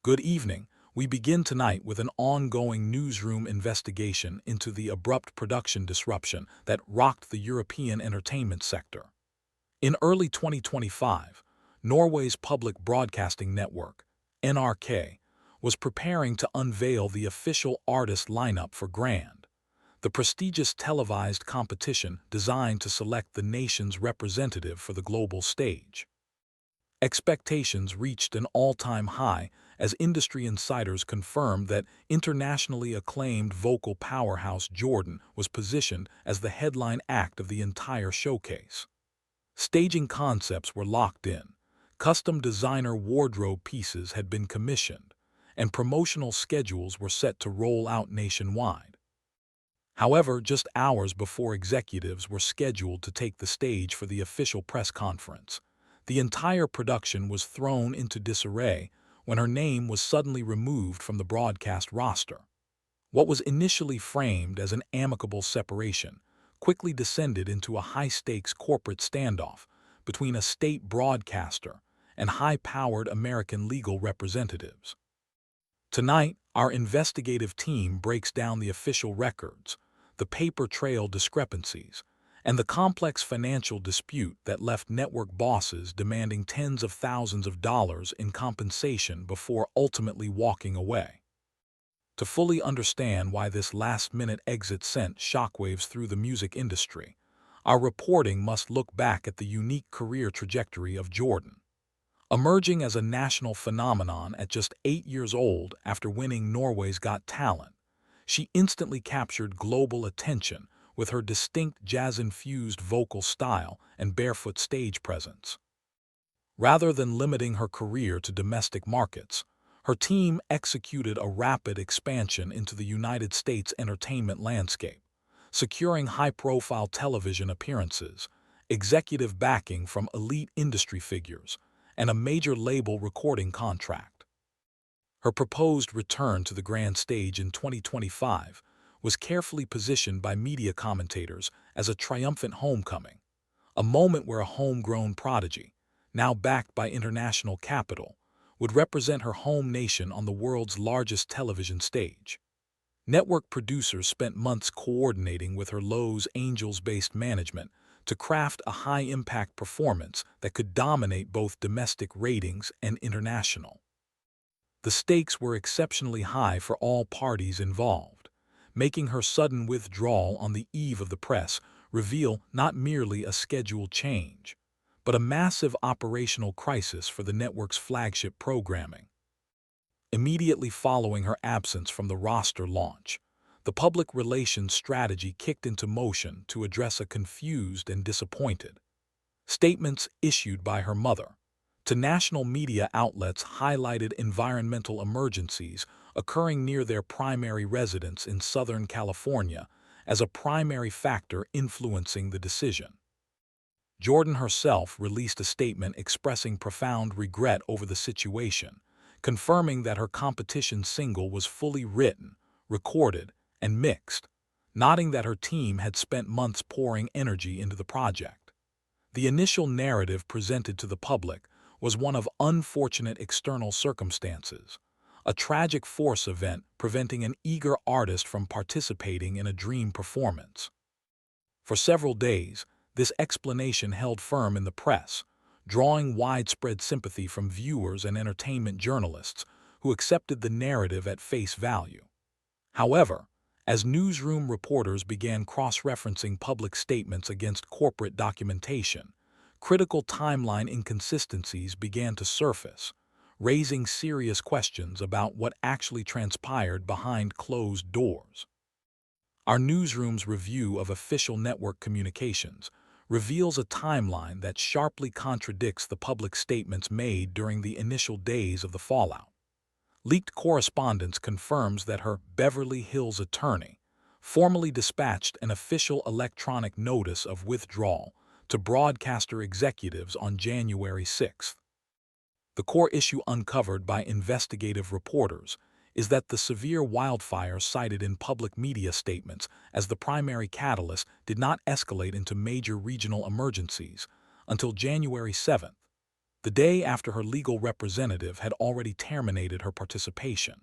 Good evening. We begin tonight with an ongoing newsroom investigation into the abrupt production disruption that rocked the European entertainment sector. In early 2025, Norway's public broadcasting network, NRK, was preparing to unveil the official artist lineup for Grand, the prestigious televised competition designed to select the nation's representative for the global stage. Expectations reached an all-time high as industry insiders confirmed that internationally acclaimed vocal powerhouse Jordan was positioned as the headline act of the entire showcase. Staging concepts were locked in, custom designer wardrobe pieces had been commissioned, and promotional schedules were set to roll out nationwide. However, just hours before executives were scheduled to take the stage for the official press conference, the entire production was thrown into disarray when her name was suddenly removed from the broadcast roster. What was initially framed as an amicable separation quickly descended into a high-stakes corporate standoff between a state broadcaster and high-powered American legal representatives. Tonight, our investigative team breaks down the official records, the paper trail discrepancies, and the complex financial dispute that left network bosses demanding tens of thousands of dollars in compensation before ultimately walking away. To fully understand why this last-minute exit sent shockwaves through the music industry, our reporting must look back at the unique career trajectory of Jordan. Emerging as a national phenomenon at just 8 years old after winning Norway's Got Talent, she instantly captured global attention with her distinct jazz-infused vocal style and barefoot stage presence. Rather than limiting her career to domestic markets, her team executed a rapid expansion into the United States entertainment landscape, securing high-profile television appearances, executive backing from elite industry figures, and a major label recording contract. Her proposed return to the grand stage in 2025 was carefully positioned by media commentators as a triumphant homecoming, a moment where a homegrown prodigy, now backed by international capital, would represent her home nation on the world's largest television stage. Network producers spent months coordinating with her Los Angeles-based management to craft a high-impact performance that could dominate both domestic ratings and international. The stakes were exceptionally high for all parties involved, making her sudden withdrawal on the eve of the press reveal not merely a schedule change, but a massive operational crisis for the network's flagship programming. Immediately following her absence from the roster launch, the public relations strategy kicked into motion to address a confused and disappointed. Statements issued by her mother to national media outlets highlighted environmental emergencies occurring near their primary residence in Southern California as a primary factor influencing the decision. Jordan herself released a statement expressing profound regret over the situation, confirming that her competition single was fully written, recorded, and mixed, noting that her team had spent months pouring energy into the project. The initial narrative presented to the public was one of unfortunate external circumstances, a tragic force event preventing an eager artist from participating in a dream performance. For several days, this explanation held firm in the press, drawing widespread sympathy from viewers and entertainment journalists who accepted the narrative at face value. However, as newsroom reporters began cross-referencing public statements against corporate documentation, critical timeline inconsistencies began to surface, raising serious questions about what actually transpired behind closed doors. Our newsroom's review of official network communications reveals a timeline that sharply contradicts the public statements made during the initial days of the fallout. Leaked correspondence confirms that her Beverly Hills attorney formally dispatched an official electronic notice of withdrawal to broadcaster executives on January 6. The core issue uncovered by investigative reporters is that the severe wildfires cited in public media statements as the primary catalyst did not escalate into major regional emergencies until January 7. the day after her legal representative had already terminated her participation.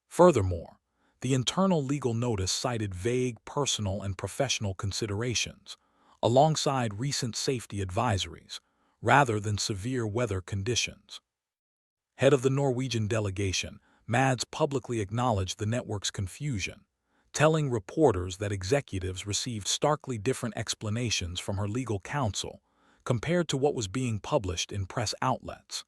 Furthermore, the internal legal notice cited vague personal and professional considerations, alongside recent safety advisories, rather than severe weather conditions. Head of the Norwegian delegation, Mads publicly acknowledged the network's confusion, telling reporters that executives received starkly different explanations from her legal counsel compared to what was being published in press outlets.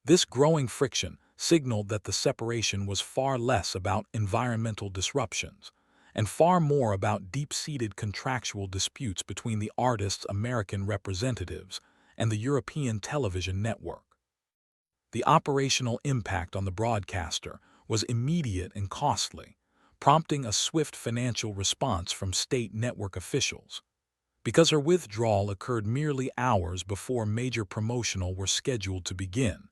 This growing friction signaled that the separation was far less about environmental disruptions and far more about deep-seated contractual disputes between the artist's American representatives and the European television network. The operational impact on the broadcaster was immediate and costly, prompting a swift financial response from state network officials. Because her withdrawal occurred merely hours before major promotional were scheduled to begin,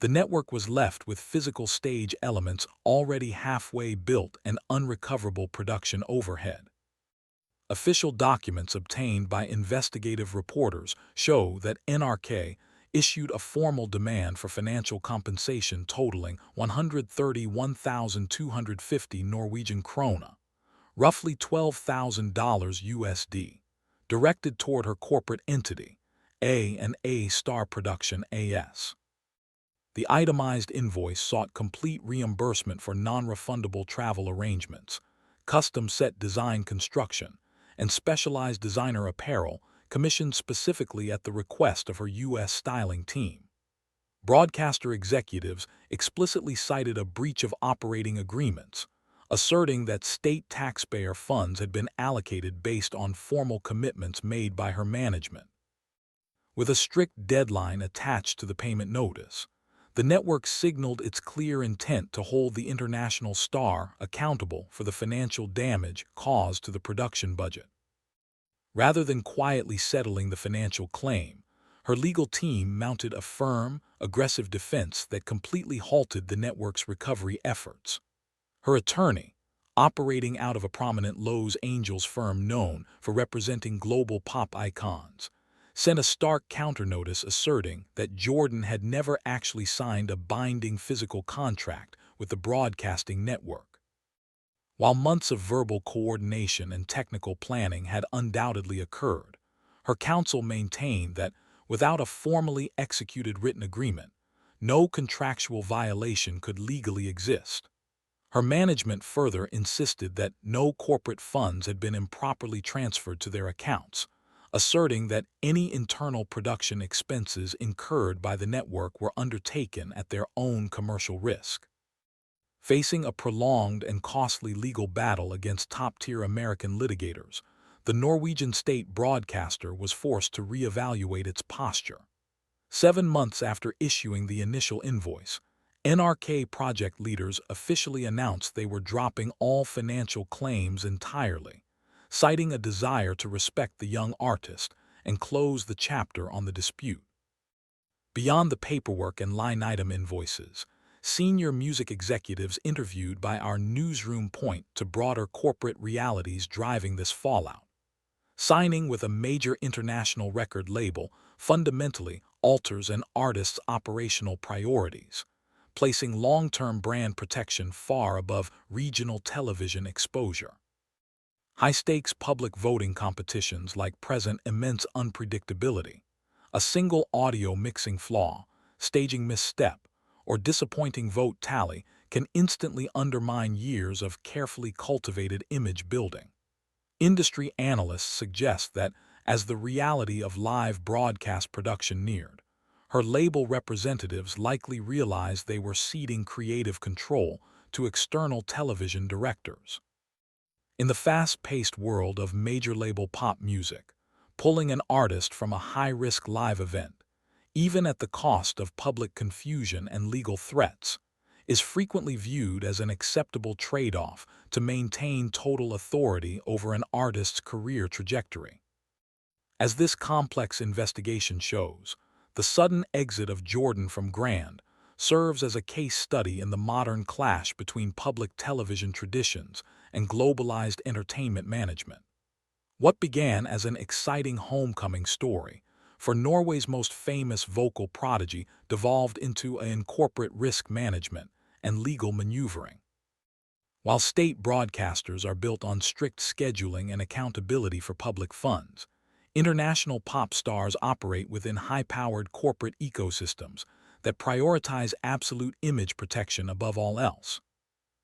the network was left with physical stage elements already halfway built and unrecoverable production overhead. Official documents obtained by investigative reporters show that NRK issued a formal demand for financial compensation totaling 131,250 Norwegian krone, roughly $12,000 USD, directed toward her corporate entity, A&A Star Production AS. The itemized invoice sought complete reimbursement for non-refundable travel arrangements, custom-set design construction, and specialized designer apparel commissioned specifically at the request of her U.S. styling team. Broadcaster executives explicitly cited a breach of operating agreements, asserting that state taxpayer funds had been allocated based on formal commitments made by her management. With a strict deadline attached to the payment notice, the network signaled its clear intent to hold the international star accountable for the financial damage caused to the production budget. Rather than quietly settling the financial claim, her legal team mounted a firm, aggressive defense that completely halted the network's recovery efforts. Her attorney, operating out of a prominent Los Angeles firm known for representing global pop icons, sent a stark counter-notice asserting that Jordan had never actually signed a binding physical contract with the broadcasting network. While months of verbal coordination and technical planning had undoubtedly occurred, her counsel maintained that, without a formally executed written agreement, no contractual violation could legally exist. Her management further insisted that no corporate funds had been improperly transferred to their accounts, asserting that any internal production expenses incurred by the network were undertaken at their own commercial risk. Facing a prolonged and costly legal battle against top-tier American litigators, the Norwegian state broadcaster was forced to reevaluate its posture. 7 months after issuing the initial invoice, NRK project leaders officially announced they were dropping all financial claims entirely, citing a desire to respect the young artist and close the chapter on the dispute. Beyond the paperwork and line-item invoices, senior music executives interviewed by our newsroom point to broader corporate realities driving this fallout. Signing with a major international record label fundamentally alters an artist's operational priorities, placing long-term brand protection far above regional television exposure. High-stakes public voting competitions present immense unpredictability. A single audio mixing flaw, staging misstep, or disappointing vote tally can instantly undermine years of carefully cultivated image building. Industry analysts suggest that, as the reality of live broadcast production neared, her label representatives likely realized they were ceding creative control to external television directors. In the fast-paced world of major label pop music, pulling an artist from a high-risk live event, even at the cost of public confusion and legal threats, is frequently viewed as an acceptable trade-off to maintain total authority over an artist's career trajectory. As this complex investigation shows, the sudden exit of Jordan from Grand serves as a case study in the modern clash between public television traditions and globalized entertainment management. What began as an exciting homecoming story for Norway's most famous vocal prodigy devolved into in corporate risk management and legal maneuvering. While state broadcasters are built on strict scheduling and accountability for public funds, international pop stars operate within high-powered corporate ecosystems that prioritize absolute image protection above all else.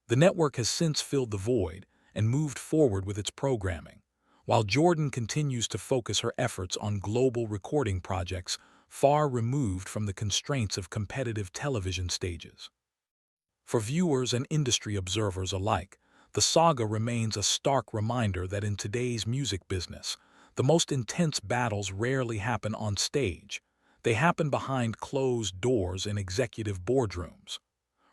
The network has since filled the void and moved forward with its programming, while Jordan continues to focus her efforts on global recording projects far removed from the constraints of competitive television stages. For viewers and industry observers alike, the saga remains a stark reminder that in today's music business, the most intense battles rarely happen on stage. They happen behind closed doors in executive boardrooms.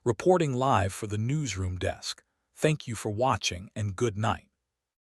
Reporting live for the Newsroom Desk, thank you for watching and good night.